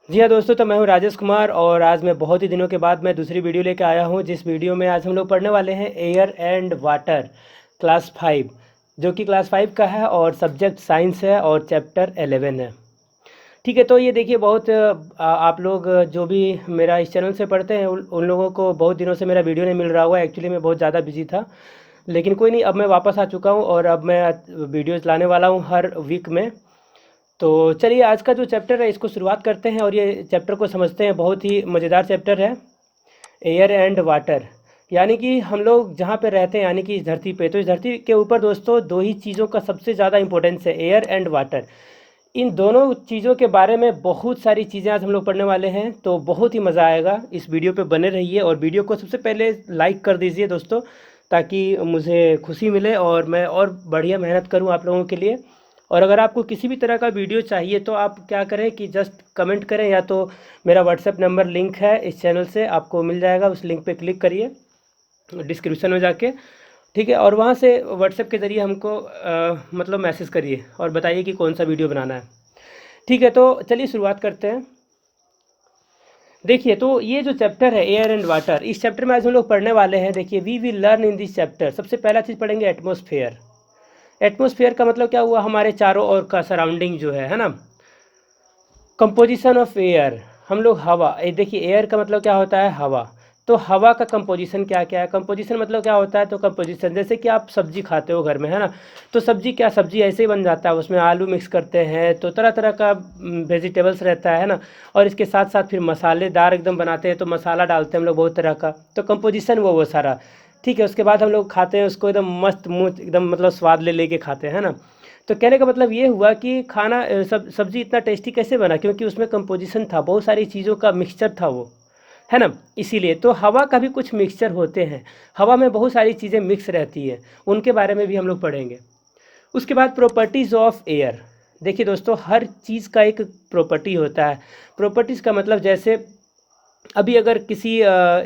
जी हाँ दोस्तों, तो मैं हूँ राजेश कुमार और आज मैं बहुत ही दिनों के बाद मैं दूसरी वीडियो लेके आया हूँ। जिस वीडियो में आज हम लोग पढ़ने वाले हैं एयर एंड वाटर क्लास 5, जो कि क्लास 5 का है और सब्जेक्ट साइंस है और चैप्टर 11 है। ठीक है, तो ये देखिए बहुत आप लोग जो भी मेरा इस चैनल से पढ़ते हैं उन लोगों को बहुत दिनों से मेरा वीडियो नहीं मिल रहा हुआ। एक्चुअली मैं बहुत ज़्यादा बिजी था, लेकिन कोई नहीं, अब मैं वापस आ चुका हूँ और अब मैं वीडियोज़ लाने वाला हूँ हर वीक में। तो चलिए आज का जो चैप्टर है इसको शुरुआत करते हैं और ये चैप्टर को समझते हैं। बहुत ही मज़ेदार चैप्टर है, एयर एंड वाटर। यानी कि हम लोग जहाँ पे रहते हैं, यानी कि इस धरती पे, तो इस धरती के ऊपर दोस्तों दो ही चीज़ों का सबसे ज़्यादा इंपॉर्टेंस है, एयर एंड वाटर। इन दोनों चीज़ों के बारे में बहुत सारी चीज़ें आज हम लोग पढ़ने वाले हैं, तो बहुत ही मज़ा आएगा। इस वीडियो पे बने रहिए और वीडियो को सबसे पहले लाइक कर दीजिए दोस्तों, ताकि मुझे खुशी मिले और मैं और बढ़िया मेहनत करूं आप लोगों के लिए। और अगर आपको किसी भी तरह का वीडियो चाहिए तो आप क्या करें कि जस्ट कमेंट करें, या तो मेरा व्हाट्सएप नंबर लिंक है इस चैनल से, आपको मिल जाएगा, उस लिंक पे क्लिक करिए डिस्क्रिप्शन में जाके, ठीक है। और वहाँ से व्हाट्सएप के ज़रिए हमको मतलब मैसेज करिए और बताइए कि कौन सा वीडियो बनाना है, ठीक है। तो चलिए शुरुआत करते हैं। देखिए, तो ये जो चैप्टर है एयर एंड वाटर, इस चैप्टर में आज हम लोग पढ़ने वाले हैं। देखिए, we will learn in this chapter, सबसे पहला चीज़ पढ़ेंगे एटमॉस्फेयर। एटमॉस्फेयर का मतलब क्या हुआ, हमारे चारों ओर का सराउंडिंग जो है ना। कंपोजिशन ऑफ एयर, हम लोग हवा, देखिए एयर का मतलब क्या होता है, हवा। तो हवा का कंपोजिशन क्या क्या है, कंपोजिशन मतलब क्या होता है, तो कंपोजिशन जैसे कि आप सब्जी खाते हो घर में, है ना। तो सब्जी क्या, सब्जी ऐसे ही बन जाता है, उसमें आलू मिक्स करते हैं तो तरह तरह का वेजिटेबल्स रहता है ना। और इसके साथ साथ फिर मसालेदार एकदम बनाते हैं तो मसाला डालते हैं हम लोग बहुत तरह का, तो कंपोजिशन वो सारा, ठीक है। उसके बाद हम लोग खाते हैं उसको, एकदम मस्त मुँह एकदम मतलब स्वाद ले लेके खाते हैं, है ना। तो कहने का मतलब ये हुआ कि खाना सब्जी इतना टेस्टी कैसे बना, क्योंकि उसमें कंपोजिशन था, बहुत सारी चीज़ों का मिक्सचर था वो, है ना। इसीलिए तो हवा का भी कुछ मिक्सचर होते हैं, हवा में बहुत सारी चीज़ें मिक्स रहती है, उनके बारे में भी हम लोग पढ़ेंगे। उसके बाद प्रॉपर्टीज़ ऑफ एयर। देखिए दोस्तों, हर चीज़ का एक प्रॉपर्टी होता है। प्रॉपर्टीज़ का मतलब जैसे अभी अगर किसी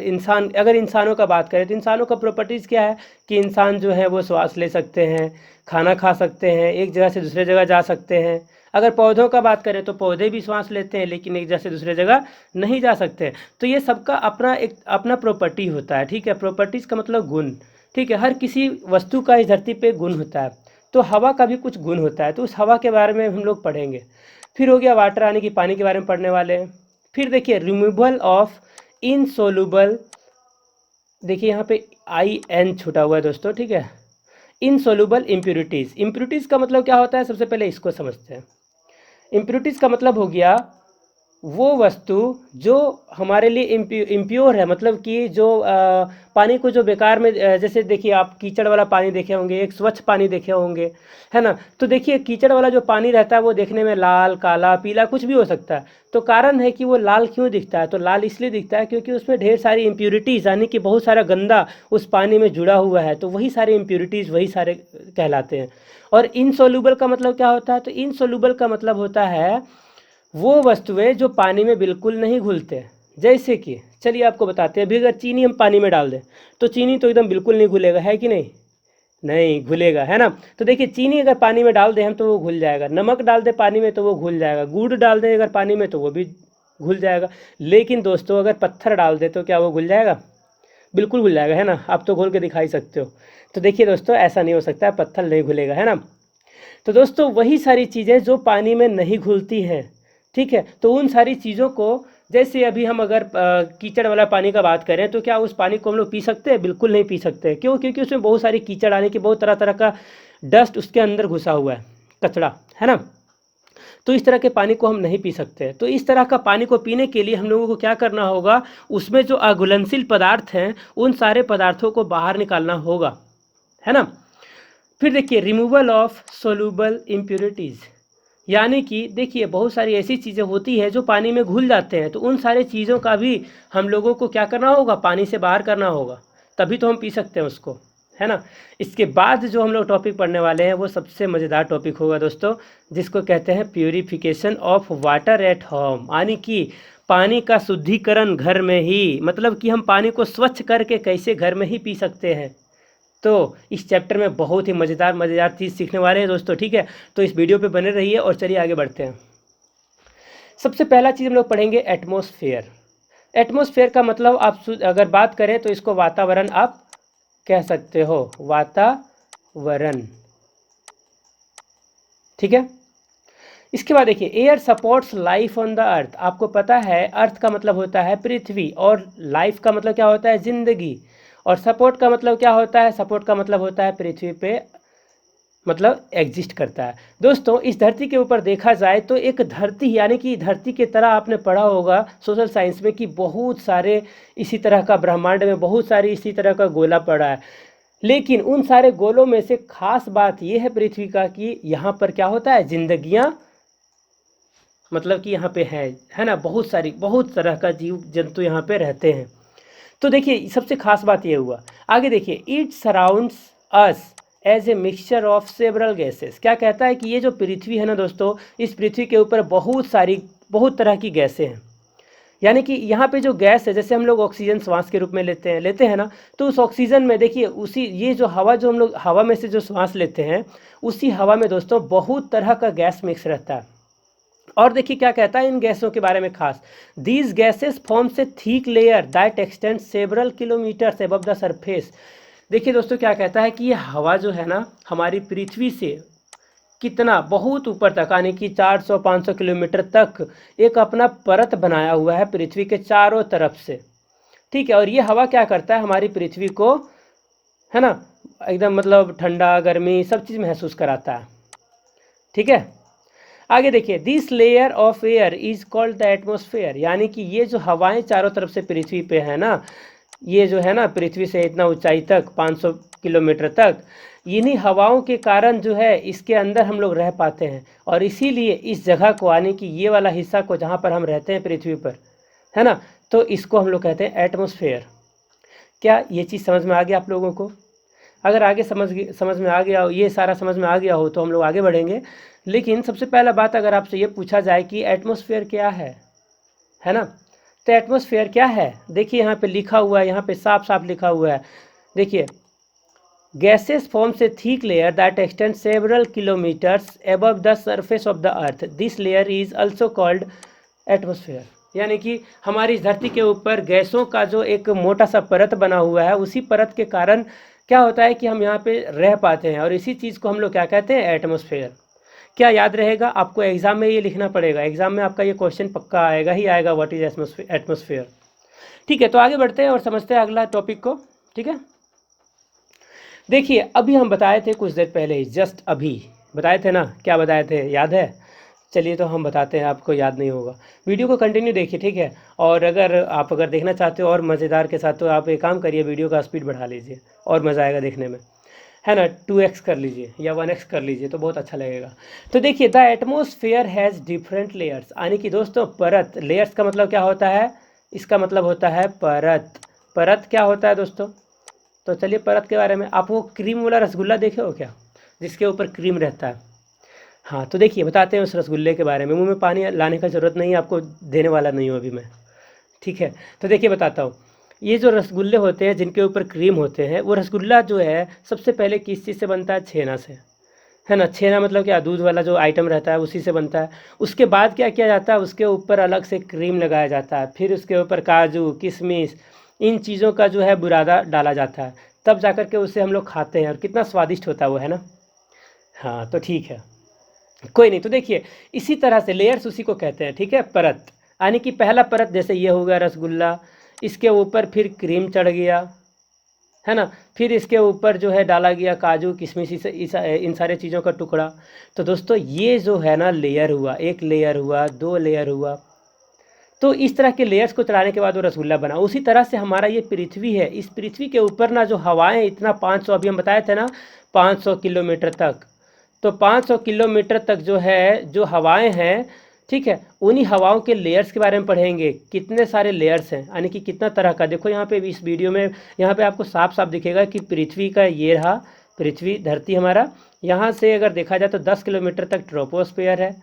इंसान, अगर इंसानों का बात करें तो इंसानों का प्रॉपर्टीज़ क्या है कि इंसान जो है वो श्वास ले सकते हैं, खाना खा सकते हैं, एक जगह से दूसरे जगह जा सकते हैं। अगर पौधों का बात करें तो पौधे भी श्वास लेते हैं, लेकिन एक जगह से दूसरे जगह नहीं जा सकते हैं। तो ये सबका अपना एक अपना प्रॉपर्टी होता है, ठीक है। प्रॉपर्टीज़ का मतलब गुण, ठीक है। हर किसी वस्तु का इस धरती पे गुण होता है, तो हवा का भी कुछ गुण होता है, तो उस हवा के बारे में हम लोग पढ़ेंगे। फिर हो गया वाटर, यानी कि पानी के बारे में पढ़ने वाले हैं। फिर देखिए रिमूवल ऑफ इनसोल्यूबल, देखिए यहाँ पे आई एन छूटा हुआ है दोस्तों, ठीक है। इनसोल्यूबल इम्प्यूरिटीज़, इम्प्यूरिटीज़ का मतलब क्या होता है, सबसे पहले इसको समझते हैं। इम्प्यूरिटीज़ का मतलब हो गया वो वस्तु जो हमारे लिए इम्प्योर है, मतलब कि जो पानी को जो बेकार में जैसे देखिए आप कीचड़ वाला पानी देखे होंगे, एक स्वच्छ पानी देखे होंगे, है ना। तो देखिए कीचड़ वाला जो पानी रहता है वो देखने में लाल, काला, पीला कुछ भी हो सकता है। तो कारण है कि वो लाल क्यों दिखता है, तो लाल इसलिए दिखता है क्योंकि उसमें ढेर सारी इम्प्यूरिटीज़, यानी कि बहुत सारा गंदा उस पानी में जुड़ा हुआ है, तो वही सारे इम्प्यूरिटीज़ वही सारे कहलाते हैं। और इनसोल्यूबल का मतलब क्या होता है, तो इनसोल्यूबल का मतलब होता है वो वस्तुएं जो पानी में बिल्कुल नहीं घुलते। जैसे कि चलिए आपको बताते हैं, अभी अगर चीनी हम पानी में डाल दें तो चीनी तो एकदम बिल्कुल नहीं घुलेगा, है कि नहीं, नहीं घुलेगा, है ना। तो देखिए चीनी अगर पानी में डाल दें हम तो वो घुल जाएगा, नमक डाल दें पानी में तो वो घुल जाएगा, गुड़ डाल दें अगर पानी में तो वो भी घुल जाएगा। लेकिन दोस्तों अगर पत्थर डाल दें तो क्या वो घुल जाएगा, बिल्कुल घुल जाएगा, है ना। आप तो घोल के दिखाई सकते हो। तो देखिए दोस्तों ऐसा नहीं हो सकता है, पत्थर नहीं घुलेगा, है ना। तो दोस्तों वही सारी चीज़ें जो पानी में नहीं घुलती हैं, ठीक है। तो उन सारी चीज़ों को, जैसे अभी हम अगर कीचड़ वाला पानी का बात करें तो क्या उस पानी को हम लोग पी सकते हैं, बिल्कुल नहीं पी सकते। क्यों, क्योंकि उसमें बहुत सारी कीचड़ आने की, बहुत तरह तरह का डस्ट उसके अंदर घुसा हुआ है, कचरा, है ना। तो इस तरह के पानी को हम नहीं पी सकते। तो इस तरह का पानी को पीने के लिए हम लोगों को क्या करना होगा, उसमें जो अघुलनशील पदार्थ हैं उन सारे पदार्थों को बाहर निकालना होगा, है ना। फिर देखिए रिमूवल ऑफ सोल्यूबल इम्प्यूरिटीज़, यानी कि देखिए बहुत सारी ऐसी चीज़ें होती हैं जो पानी में घुल जाते हैं, तो उन सारी चीज़ों का भी हम लोगों को क्या करना होगा, पानी से बाहर करना होगा, तभी तो हम पी सकते हैं उसको, है ना। इसके बाद जो हम लोग टॉपिक पढ़ने वाले हैं वो सबसे मज़ेदार टॉपिक होगा दोस्तों, जिसको कहते हैं purification of water at home, यानी कि पानी का शुद्धिकरण घर में ही, मतलब कि हम पानी को स्वच्छ करके कैसे घर में ही पी सकते हैं। तो इस चैप्टर में बहुत ही मज़ेदार मज़ेदार चीज़ सीखने वाले हैं दोस्तों, ठीक है। तो इस वीडियो पे बने रहिए और चलिए आगे बढ़ते हैं। सबसे पहला चीज़ हम लोग पढ़ेंगे एटमॉस्फेयर। एटमॉस्फेयर का मतलब आप अगर बात करें तो इसको वातावरण आप कह सकते हो, वातावरण, ठीक है। इसके बाद देखिए air supports life on the earth. आपको पता है अर्थ का मतलब होता है पृथ्वी, और लाइफ का मतलब क्या होता है, जिंदगी, और सपोर्ट का मतलब क्या होता है, सपोर्ट का मतलब होता है पृथ्वी पे मतलब एग्जिस्ट करता है। दोस्तों इस धरती के ऊपर देखा जाए तो एक धरती, यानी कि धरती की तरह आपने पढ़ा होगा सोशल साइंस में कि बहुत सारे इसी तरह का ब्रह्मांड में बहुत सारी इसी तरह का गोला पड़ा है, लेकिन उन सारे गोलों में से खास बात यह है पृथ्वी का कि यहाँ पर क्या होता है, जिंदगियाँ मतलब कि यहाँ पे है ना, बहुत तरह का जीव जंतु यहाँ पे रहते हैं। तो देखिए सबसे खास बात ये हुआ। आगे देखिए it surrounds us as a mixture of several gases. क्या कहता है कि ये जो पृथ्वी है ना दोस्तों, इस पृथ्वी के ऊपर बहुत तरह की गैसें हैं। यानी कि यहाँ पे जो गैस है, जैसे हम लोग ऑक्सीजन श्वास के रूप में लेते हैं ना, तो उस ऑक्सीजन में देखिए उसी ये जो हवा जो हम लोग हवा में से जो श्वास लेते हैं, उसी हवा में दोस्तों बहुत तरह का गैस मिक्स रहता है। और देखिए क्या कहता है इन गैसों के बारे में खास, these gases forms a thick layer that extend several kilometres above the surface. देखिए दोस्तों क्या कहता है कि ये हवा जो है ना हमारी पृथ्वी से कितना बहुत ऊपर तक, यानी कि 400-500 किलोमीटर तक एक अपना परत बनाया हुआ है पृथ्वी के चारों तरफ से, ठीक है। और ये हवा क्या करता है, हमारी पृथ्वी को है ना एकदम मतलब ठंडा गर्मी सब चीज़ महसूस कराता है, ठीक है। आगे देखिए this layer of air is called the atmosphere. यानी कि ये जो हवाएं चारों तरफ से पृथ्वी पे है ना, ये जो है ना पृथ्वी से इतना ऊंचाई तक 500 किलोमीटर तक, इन्हीं हवाओं के कारण जो है इसके अंदर हम लोग रह पाते हैं। और इसीलिए इस जगह को, यानी कि ये वाला हिस्सा को जहाँ पर हम रहते हैं पृथ्वी पर, है ना, तो इसको हम लोग कहते हैं एटमॉस्फेयर। क्या ये चीज़ समझ में आ गया आप लोगों को? अगर आगे समझ में आ गया हो, ये सारा समझ में आ गया हो, तो हम लोग आगे बढ़ेंगे। लेकिन सबसे पहला बात अगर आपसे ये पूछा जाए कि एटमॉस्फेयर क्या है ना, तो एटमॉस्फेयर क्या है, देखिए यहाँ पे लिखा हुआ है, यहाँ पे साफ साफ लिखा हुआ है। देखिए gases forms a thick layer that extend several kilometres above the surface of the earth, this layer is also called atmosphere. यानी कि हमारी धरती के ऊपर गैसों का जो एक मोटा सा परत बना हुआ है, उसी परत के कारण क्या होता है कि हम यहाँ पे रह पाते हैं, और इसी चीज़ को हम लोग क्या कहते हैं, एटमॉस्फेयर। क्या याद रहेगा आपको, एग्जाम में ये लिखना पड़ेगा, एग्जाम में आपका ये क्वेश्चन पक्का आएगा ही आएगा, व्हाट इज एटमॉस्फेयर। ठीक है, तो आगे बढ़ते हैं और समझते हैं अगला टॉपिक को, ठीक है। देखिए अभी हम बताए थे कुछ देर पहले ही, जस्ट अभी बताए थे ना, क्या बताए थे याद है? चलिए तो हम बताते हैं, आपको याद नहीं होगा, वीडियो को कंटिन्यू देखिए, ठीक है। और अगर देखना चाहते हो और मज़ेदार के साथ, तो आप एक काम करिए, वीडियो का स्पीड बढ़ा लीजिए और मज़ा आएगा देखने में, है ना। 2x कर लीजिए या 1x कर लीजिए तो बहुत अच्छा लगेगा। तो देखिए the atmosphere has different layers, यानी कि दोस्तों परत, लेयर्स का मतलब क्या होता है, इसका मतलब होता है परत। परत क्या होता है दोस्तों? तो चलिए परत के बारे में, आप वो क्रीम वाला रसगुल्ला देखे हो क्या, जिसके ऊपर क्रीम रहता है? हाँ तो देखिए बताते हैं उस रसगुल्ले के बारे में, मुंह में पानी लाने का ज़रूरत नहीं है, आपको देने वाला नहीं हूँ अभी मैं, ठीक है। तो देखिए बताता हूँ, ये जो रसगुल्ले होते हैं जिनके ऊपर क्रीम होते हैं, वो रसगुल्ला जो है सबसे पहले किस चीज़ से बनता है, छेना से, है ना। छेना मतलब क्या, दूध वाला जो आइटम रहता है उसी से बनता है। उसके बाद क्या किया जाता है, उसके ऊपर अलग से क्रीम लगाया जाता है, फिर उसके ऊपर काजू किशमिश इन चीज़ों का जो है बुरादा डाला जाता है, तब जाकर के उसे हम लोग खाते हैं, और कितना स्वादिष्ट होता है वो, है ना। हाँ तो ठीक है, कोई नहीं। तो देखिए इसी तरह से लेयर्स उसी को कहते हैं, ठीक है, परत। यानी कि पहला परत जैसे ये हो गया रसगुल्ला, इसके ऊपर फिर क्रीम चढ़ गया, है ना, फिर इसके ऊपर जो है डाला गया काजू किशमिश इन सारे चीज़ों का टुकड़ा। तो दोस्तों ये जो है ना लेयर हुआ, एक लेयर हुआ, दो लेयर हुआ, तो इस तरह के लेयर्स को चढ़ाने के बाद वो रसगुल्ला बना। उसी तरह से हमारा ये पृथ्वी है, इस पृथ्वी के ऊपर ना जो हवाएं इतना 500, अभी हम बताए थे ना 500 किलोमीटर तक, तो 500 किलोमीटर तक जो है जो हवाएं हैं, ठीक है, उन्हीं हवाओं के लेयर्स के बारे में पढ़ेंगे, कितने सारे लेयर्स हैं, यानी कि कितना तरह का। देखो यहाँ पे इस वीडियो में यहाँ पे आपको साफ साफ दिखेगा कि पृथ्वी का ये रहा, पृथ्वी धरती हमारा, यहाँ से अगर देखा जाए तो 10 किलोमीटर तक ट्रोपोस्फेयर है।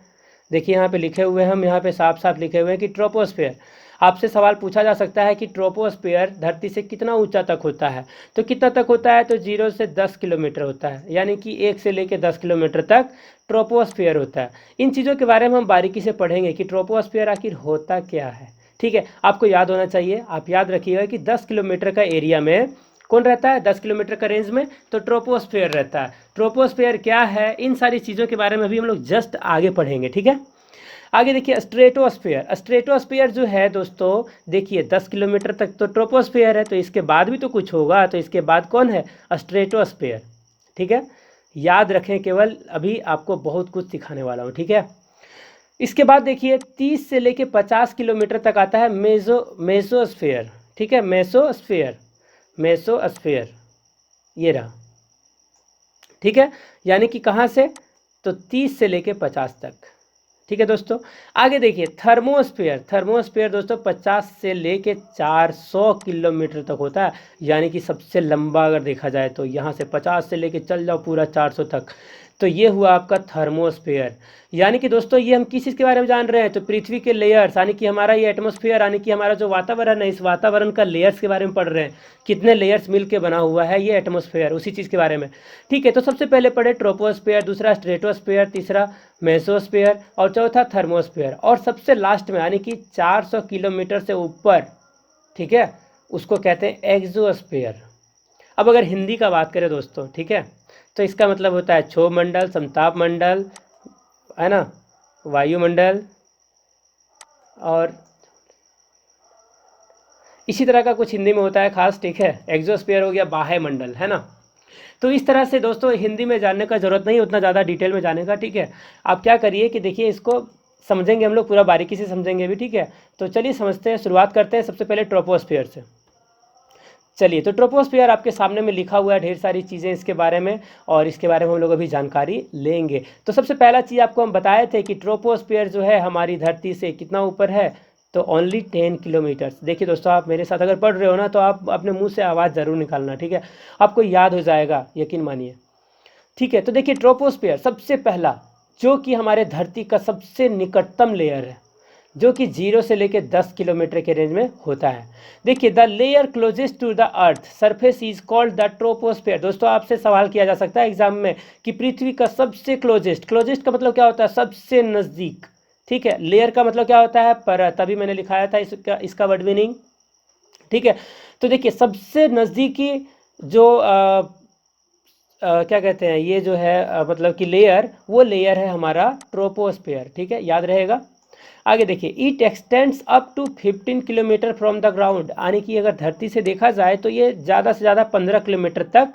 देखिए यहाँ पे लिखे हुए हैं हम, यहाँ पे साफ साफ लिखे हुए हैं कि ट्रोपोस्फेयर। आपसे सवाल पूछा जा सकता है कि ट्रोपोस्फियर धरती से कितना ऊंचा तक होता है, तो कितना तक होता है, तो 0 से 10 किलोमीटर होता है, यानी कि 1 से लेकर 10 किलोमीटर तक ट्रोपोस्फियर होता है। इन चीज़ों के बारे में हम बारीकी से पढ़ेंगे कि ट्रोपोस्फियर आखिर होता क्या है। ठीक है, आपको याद होना चाहिए, आप याद रखिएगा कि 10 किलोमीटर का एरिया में कौन रहता है, 10 किलोमीटर का रेंज में तो ट्रोपोस्फियर रहता है। ट्रोपोस्फियर क्या है, इन सारी चीज़ों के बारे में भी हम लोग जस्ट आगे पढ़ेंगे। ठीक है, आगे देखिए स्ट्रेटोस्फियर। स्ट्रेटोस्फियर जो है दोस्तों, देखिए 10 किलोमीटर तक तो ट्रोपोस्फियर है, तो इसके बाद भी तो कुछ होगा, तो इसके बाद कौन है, स्ट्रेटोस्फियर। ठीक है, याद रखें, केवल अभी आपको बहुत कुछ सिखाने वाला हूँ। ठीक है, इसके बाद देखिए 30 से लेके 50 किलोमीटर तक आता है मेसोस्फियर। ठीक है, मेसोस्फियर ये रहा। ठीक है, यानी कि कहाँ से, तो 30 से लेके 50 तक। ठीक है दोस्तों, आगे देखिए थर्मोस्फियर दोस्तों 50 से लेके 400 किलोमीटर तक होता है, यानी कि सबसे लंबा अगर देखा जाए तो यहाँ से 50 से लेके चल जाओ पूरा 400 तक, तो ये हुआ आपका थर्मोस्फियर। यानी कि दोस्तों ये हम किस चीज़ के बारे में जान रहे हैं, तो पृथ्वी के लेयर्स, यानी कि हमारा ये एटमॉस्फेयर, यानी कि हमारा जो वातावरण है, इस वातावरण का लेयर्स के बारे में पढ़ रहे हैं, कितने लेयर्स मिलके बना हुआ है ये एटमॉस्फेयर, उसी चीज़ के बारे में। ठीक है, तो सबसे पहले पढ़े ट्रोपोस्फियर, दूसरा स्ट्रेटोस्फियर, तीसरा मेसोस्फियर और चौथा थर्मोस्फियर, और सबसे लास्ट में यानी कि 400 किलोमीटर से ऊपर, ठीक है, उसको कहते हैं एक्सोस्फियर। अब अगर हिंदी का बात करें दोस्तों, ठीक है, तो इसका मतलब होता है क्षोभ मंडल, समताप मंडल, है ना, वायुमंडल, और इसी तरह का कुछ हिंदी में होता है खास। ठीक है, एक्सोस्फियर हो गया बाह्य मंडल, है ना। तो इस तरह से दोस्तों हिंदी में जानने का ज़रूरत नहीं उतना ज़्यादा डिटेल में जाने का। ठीक है, आप क्या करिए कि देखिए इसको समझेंगे हम लोग, पूरा बारीकी से समझेंगे भी। ठीक है, तो चलिए समझते हैं, शुरुआत करते हैं सबसे पहले ट्रोपोस्फियर से। चलिए, तो ट्रोपोस्फियर आपके सामने में लिखा हुआ है, ढेर सारी चीज़ें इसके बारे में, और इसके बारे में हम लोग अभी जानकारी लेंगे। तो सबसे पहला चीज़ आपको हम बताए थे कि ट्रोपोस्फियर जो है हमारी धरती से कितना ऊपर है, तो ओनली 10 किलोमीटर्स। देखिए दोस्तों, आप मेरे साथ अगर पढ़ रहे हो ना, तो आप अपने मुंह से आवाज़ ज़रूर निकालना। ठीक है, आपको याद हो जाएगा, यकीन मानिए। ठीक है, तो देखिए ट्रोपोस्फियर सबसे पहला, जो कि हमारे धरती का सबसे निकटतम लेयर है, जो कि 0 से लेकर 10 किलोमीटर के रेंज में होता है। देखिए, the layer closest to the earth surface is called the troposphere. दोस्तों आपसे सवाल किया जा सकता है एग्जाम में कि पृथ्वी का सबसे क्लोजेस्ट का मतलब क्या होता है, सबसे नज़दीक। ठीक है, लेयर का मतलब क्या होता है, परत। अभी मैंने लिखाया था इसका वर्ड मीनिंग। ठीक है, तो देखिए सबसे नज़दीकी जो क्या कहते हैं, ये जो है मतलब कि लेयर, वो लेयर है हमारा ट्रोपोस्फियर। ठीक है, याद रहेगा। आगे देखिए, it extends up to 15 kilometre from the ground, यानी कि अगर धरती से देखा जाए तो ये ज़्यादा से ज़्यादा 15 किलोमीटर तक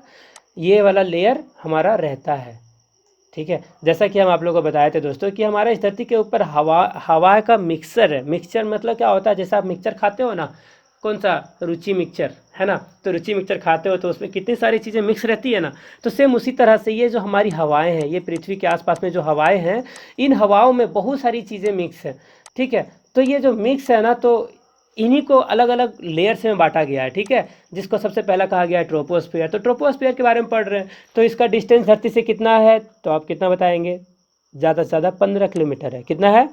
ये वाला लेयर हमारा रहता है। ठीक है, जैसा कि हम आप लोगों को बताए थे दोस्तों कि हमारा इस धरती के ऊपर हवा का मिक्सचर है। मिक्सचर मतलब क्या होता है, जैसा आप मिक्सचर खाते हो ना, कौन सा, रुचि मिक्सचर, है ना, तो रुचि मिक्सचर खाते हो तो उसमें कितनी सारी चीज़ें मिक्स रहती है ना, तो सेम उसी तरह से ये जो हमारी हवाएं हैं, ये पृथ्वी के आसपास में जो हवाएं हैं, इन हवाओं में बहुत सारी चीज़ें मिक्स हैं। ठीक है, तो ये जो मिक्स है ना, तो इन्हीं को अलग अलग लेयर्स में बांटा गया है। ठीक है, जिसको सबसे पहला कहा गया है ट्रोपोस्फियर। तो ट्रोपोस्फियर के बारे में पढ़ रहे हैं, तो इसका डिस्टेंस धरती से कितना है, तो आप कितना बताएंगे, ज़्यादा से ज़्यादा 15 किलोमीटर है। कितना है,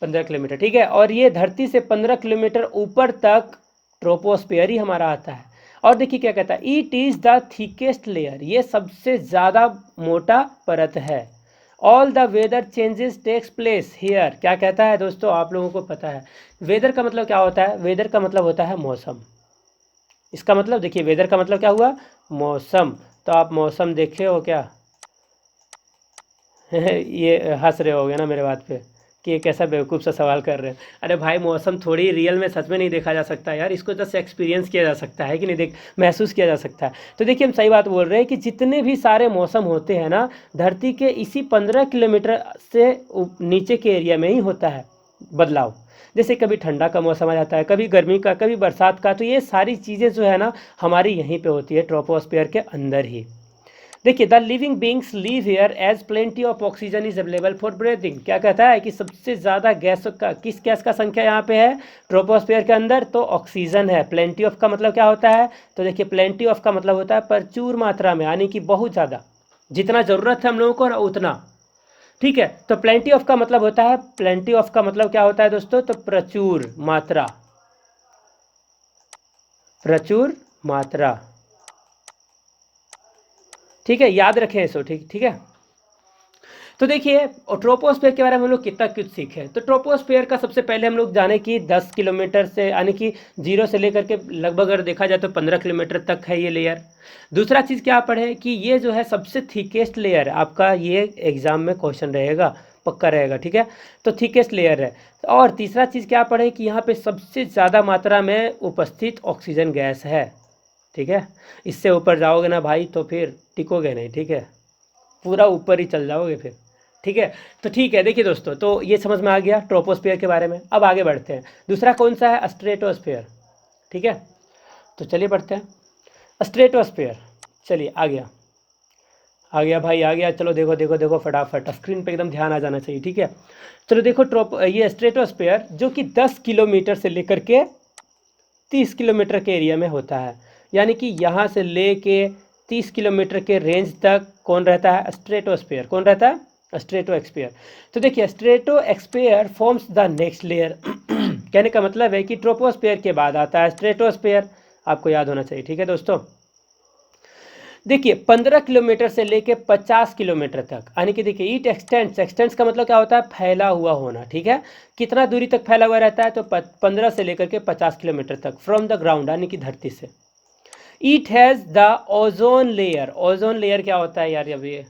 15 किलोमीटर। ठीक है, और ये धरती से 15 किलोमीटर ऊपर तक ट्रोपोस्फियर ही हमारा आता है। और देखिए क्या कहता है, it is the thickest layer, ये सबसे ज़्यादा मोटा परत है। All the weather changes takes place here. क्या कहता है दोस्तों, आप लोगों को पता है वेदर का मतलब क्या होता है, वेदर का मतलब होता है मौसम। इसका मतलब देखिए, वेदर का मतलब क्या हुआ, मौसम। तो आप मौसम देखे हो क्या ये हंस रहे होगे ना मेरे बात पे कि ये कैसा बेवकूफ़ सा सवाल कर रहे हैं। अरे भाई, मौसम थोड़ी रियल में सच में नहीं देखा जा सकता यार, इसको जस्ट एक्सपीरियंस किया जा सकता है कि नहीं, देख महसूस किया जा सकता है। तो देखिए हम सही बात बोल रहे हैं कि जितने भी सारे मौसम होते हैं ना, धरती के इसी 15 किलोमीटर से नीचे के एरिया में ही होता है बदलाव। जैसे कभी ठंडा का मौसम आ जाता है, कभी गर्मी का, कभी बरसात का, तो ये सारी चीज़ें जो है ना हमारी यहीं पे होती है, ट्रोपोस्फियर के अंदर ही। देखिए, the living beings live here as plenty of oxygen is available for breathing. क्या कहता है कि सबसे ज़्यादा गैस का, किस गैस का संख्या यहाँ पे है ट्रोपोस्फियर के अंदर, तो ऑक्सीजन है। प्लेंटी ऑफ का मतलब क्या होता है, तो देखिए प्लेंटी ऑफ का मतलब होता है प्रचुर मात्रा में, यानी कि बहुत ज़्यादा, जितना ज़रूरत है हम लोगों को ना उतना। ठीक है। तो प्लेंटी ऑफ का मतलब होता है, प्लेंटी ऑफ का मतलब क्या होता है दोस्तों, तो प्रचुर मात्रा, प्रचुर मात्रा। ठीक है, याद रखें इसको, ठीक ठीक है। तो देखिए ट्रोपोस्फेयर के बारे में हम लोग कितना कुछ सीखे। तो ट्रोपोस्फेयर का सबसे पहले हम लोग जाने कि 10 किलोमीटर से, यानी कि जीरो से लेकर के लगभग अगर देखा जाए तो 15 किलोमीटर तक है ये लेयर। दूसरा चीज़ क्या पढ़े कि ये जो है सबसे थिकेस्ट लेयर, आपका ये एग्जाम में क्वेश्चन रहेगा, पक्का रहेगा, ठीक है। तो थिकेस्ट लेयर है। और तीसरा चीज़ क्या पढ़े कि यहाँ पे सबसे ज़्यादा मात्रा में उपस्थित ऑक्सीजन गैस है, ठीक है। इससे ऊपर जाओगे ना भाई तो फिर टिकोगे नहीं, ठीक है, पूरा ऊपर ही चल जाओगे फिर, ठीक है। तो ठीक है, देखिए दोस्तों, तो ये समझ में आ गया ट्रोपोस्फेयर के बारे में। अब आगे बढ़ते हैं, दूसरा कौन सा है, स्ट्रेटोस्फेयर, ठीक है। तो चलिए बढ़ते हैं स्ट्रेटोस्फेयर। चलिए आ गया, आ गया भाई, आ गया। चलो देखो देखो देखो फटाफट स्क्रीन पे एकदम ध्यान आ जाना चाहिए, ठीक है। चलो देखो ये स्ट्रेटोस्फेयर जो कि 10 किलोमीटर से लेकर के 30 किलोमीटर के एरिया में होता है, यानी कि यहाँ से ले के 30 किलोमीटर के रेंज तक कौन रहता है, स्ट्रेटोस्फेयर। कौन रहता है, स्ट्रेटो एक्सपेयर। तो देखिए stratosphere forms the next layer. कहने का मतलब है कि ट्रोपोस्फेयर के बाद आता है स्ट्रेटोस्फेयर, आपको याद होना चाहिए, ठीक है दोस्तों। देखिए 15 किलोमीटर से लेके 50 किलोमीटर तक, यानी कि देखिए ईट एक्सटेंड्स, एक्सटेंड्स का मतलब क्या होता है, फैला हुआ होना, ठीक है। कितना दूरी तक फैला हुआ रहता है, तो 15 से लेकर के 50 किलोमीटर तक फ्रॉम द ग्राउंड, यानी कि धरती से। It has the ozone layer. Ozone layer क्या होता है यार, अब ये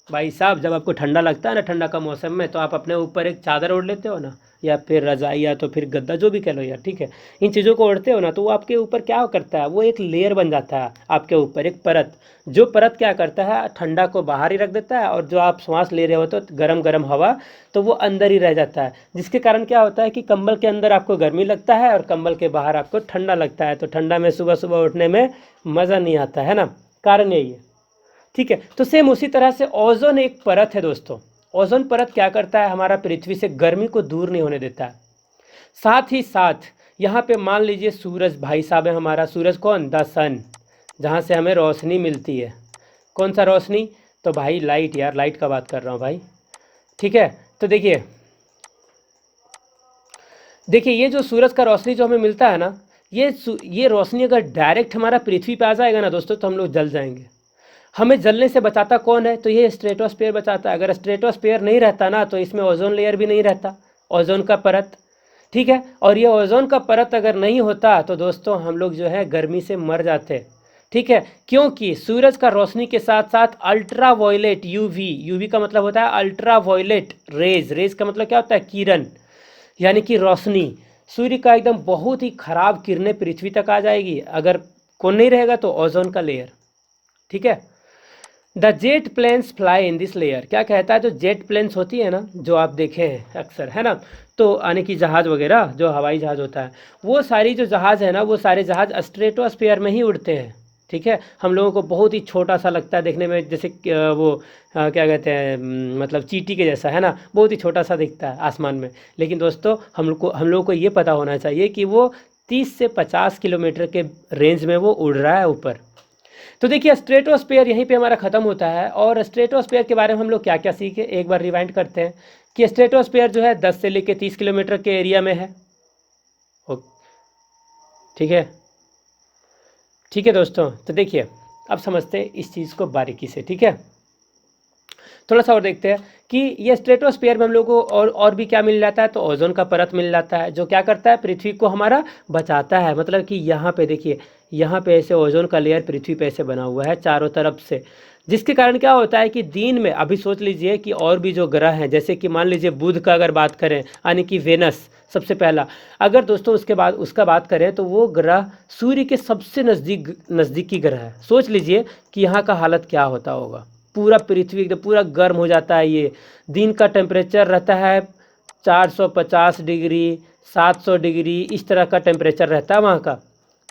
भाई साहब, जब आपको ठंडा लगता है ना, ठंडा का मौसम में, तो आप अपने ऊपर एक चादर ओढ़ लेते हो ना, या फिर रज़ाई, या तो फिर गद्दा, जो भी कह लो यार, ठीक है। इन चीज़ों को ओढ़ते हो ना, तो वो आपके ऊपर क्या करता है, वो एक लेयर बन जाता है आपके ऊपर, एक परत। जो परत क्या करता है, ठंडा को बाहर ही रख देता है, और जो आप सांस ले रहे हो तो गरम गरम हवा, तो वो अंदर ही रह जाता है। जिसके कारण क्या होता है कि कंबल के अंदर आपको गर्मी लगता है और कंबल के बाहर आपको ठंडा लगता है। तो ठंडा में सुबह सुबह उठने में मज़ा नहीं आता है ना, कारण यही है, ठीक है। तो सेम उसी तरह से ओजोन एक परत है दोस्तों। ओजोन परत क्या करता है, हमारा पृथ्वी से गर्मी को दूर नहीं होने देता है। साथ ही साथ यहाँ पे मान लीजिए सूरज भाई साहब है हमारा, सूरज कौन, द सन, जहाँ से हमें रोशनी मिलती है। कौन सा रोशनी, तो भाई लाइट, यार लाइट का बात कर रहा हूँ भाई, ठीक है। तो देखिए देखिए ये जो सूरज का रोशनी जो हमें मिलता है ना, ये रोशनी अगर डायरेक्ट हमारा पृथ्वी पे आ जाएगा ना दोस्तों, तो हम लोग जल जाएंगे। हमें जलने से बचाता कौन है, तो ये स्ट्रेटोस्फेयर बचाता है। अगर स्ट्रेटोस्फेयर नहीं रहता ना, तो इसमें ओजोन लेयर भी नहीं रहता, ओजोन का परत, ठीक है। और ये ओजोन का परत अगर नहीं होता तो दोस्तों हम लोग जो है गर्मी से मर जाते, ठीक है। क्योंकि सूरज का रोशनी के साथ साथ अल्ट्रा वायलेट, यूवी, यूवी का मतलब होता है अल्ट्रा वायलेट रेज, रेज का मतलब क्या होता है, किरण, यानी कि रोशनी। सूर्य का एकदम बहुत ही खराब किरणें पृथ्वी तक आ जाएगी, अगर कौन नहीं रहेगा, तो ओजोन का लेयर, ठीक है। The jet planes fly in this layer. क्या कहता है, जो जेट प्लेन्स होती है ना, जो आप देखे हैं अक्सर, है ना, तो यानी कि जहाज़ वगैरह, जो हवाई जहाज़ होता है, वो सारी जो जहाज़ है ना, वो सारे जहाज़ स्ट्रेटोस्फेयर में ही उड़ते हैं, ठीक है। हम लोगों को बहुत ही छोटा सा लगता है देखने में, जैसे वो क्या कहते हैं, मतलब चींटी के जैसा, है ना, बहुत ही छोटा सा दिखता है आसमान में। लेकिन दोस्तों हम लोगों को ये पता होना चाहिए कि वो 30 से 50 किलोमीटर के रेंज में वो उड़ रहा है ऊपर। तो देखिए स्ट्रेटोस्फेयर यहीं पे हमारा ख़त्म होता है। और स्ट्रेटोस्फेयर के बारे में हम लोग क्या क्या सीखे, एक बार रिवाइंड करते हैं कि स्ट्रेटोस्फेयर जो है 10 से लेकर 30 किलोमीटर के एरिया में है, ठीक है, ठीक है दोस्तों। तो देखिए अब समझते हैं इस चीज़ को बारीकी से, ठीक है। थोड़ा सा और देखते हैं कि ये स्ट्रेटोस्फेयर में हम लोग को और भी क्या मिल जाता है, तो ओजोन का परत मिल जाता है, जो क्या करता है, पृथ्वी को हमारा बचाता है। मतलब कि यहाँ पे देखिए, यहाँ पे ऐसे ओजोन का लेयर पृथ्वी पे ऐसे बना हुआ है चारों तरफ से, जिसके कारण क्या होता है कि दिन में, अभी सोच लीजिए कि और भी जो ग्रह हैं, जैसे कि मान लीजिए बुध का अगर बात करें, यानी कि वेनस सबसे पहला, अगर दोस्तों उसके बाद उसका बात करें, तो वो ग्रह सूर्य के सबसे नज़दीकी ग्रह है। सोच लीजिए कि यहाँ का हालत क्या होता होगा, पूरा पृथ्वी एकदम पूरा गर्म हो जाता है। ये दिन का टेम्परेचर रहता है 450 डिग्री, 700 डिग्री, इस तरह का टेम्परेचर रहता है वहाँ का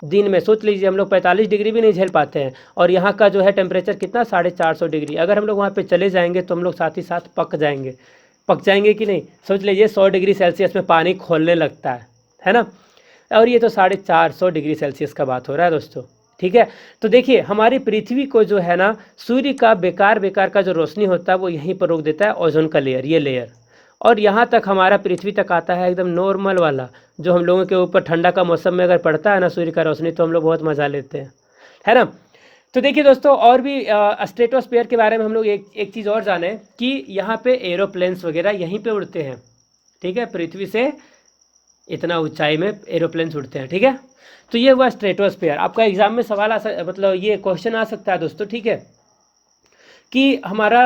दिन में। सोच लीजिए हम लोग 45 डिग्री भी नहीं झेल पाते हैं, और यहाँ का जो है टेम्परेचर कितना, 450 डिग्री। अगर हम लोग वहाँ पे चले जाएंगे तो हम लोग साथ ही साथ पक जाएंगे कि नहीं। सोच लीजिए 100 डिग्री सेल्सियस में पानी खोलने लगता है ना। और ये तो 450 डिग्री सेल्सियस का बात हो रहा है दोस्तों, ठीक है। तो देखिए हमारी पृथ्वी को जो है ना, सूर्य का बेकार बेकार का जो रोशनी होता है वो यहीं पर रोक देता है, ओजोन का लेयर, ये लेयर, और यहाँ तक हमारा पृथ्वी तक आता है एकदम नॉर्मल वाला, जो हम लोगों के ऊपर ठंडा का मौसम में अगर पड़ता है ना सूर्य का रोशनी, तो हम लोग बहुत मज़ा लेते हैं, है ना। तो देखिए दोस्तों, और भी स्ट्रेटोस्फीयर के बारे में हम लोग एक चीज़ और जाने कि यहाँ पे एरोप्लेन्स वगैरह यहीं पे उड़ते हैं, ठीक है। पृथ्वी से इतना ऊंचाई में एरोप्लेन्स उड़ते हैं, ठीक है। तो ये हुआ स्ट्रेटोस्फीयर। आपका एग्जाम में सवाल मतलब ये क्वेश्चन आ सकता है दोस्तों, ठीक है, कि हमारा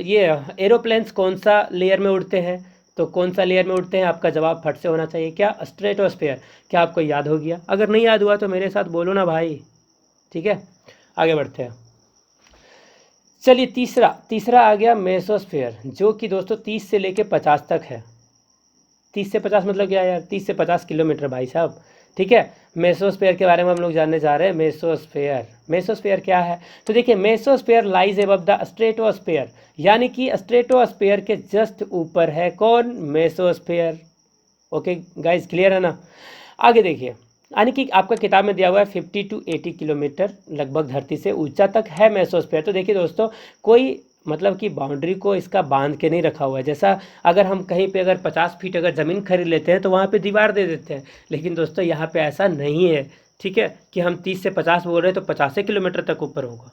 ये एरोप्लेन्स कौन सा लेयर में उड़ते हैं, तो कौन सा लेयर में उड़ते हैं, आपका जवाब फट से होना चाहिए क्या, स्ट्रेटोस्फीयर। क्या आपको याद हो गया? अगर नहीं याद हुआ तो मेरे साथ बोलो ना भाई, ठीक है। आगे बढ़ते हैं। चलिए तीसरा आ गया मेसोस्फीयर, जो कि दोस्तों 30 से लेके 50 तक है। 30 से 50 मतलब क्या यार, 30 से 50 किलोमीटर भाई साहब, ठीक है। मेसोस्फीयर के बारे में हम लोग जानने जा रहे हैं। मेसोस्फीयर क्या है? तो देखिए mesosphere lies above the stratosphere, यानी कि स्ट्रेटोस्फीयर के जस्ट ऊपर है कौन, मेसोस्फीयर। ओके गाइस, क्लियर है ना। आगे देखिए, यानी कि आपका किताब में दिया हुआ है 50 to 80 किलोमीटर लगभग धरती से ऊंचा तक है मेसोस्फीयर। तो देखिए दोस्तों, कोई मतलब कि बाउंड्री को इसका बांध के नहीं रखा हुआ है। जैसा अगर हम कहीं पे अगर 50 फीट अगर ज़मीन खरीद लेते हैं तो वहाँ पे दीवार दे देते हैं, लेकिन दोस्तों यहाँ पे ऐसा नहीं है, ठीक है, कि हम 30 से 50 बोल रहे हैं तो 50 किलोमीटर तक ऊपर होगा,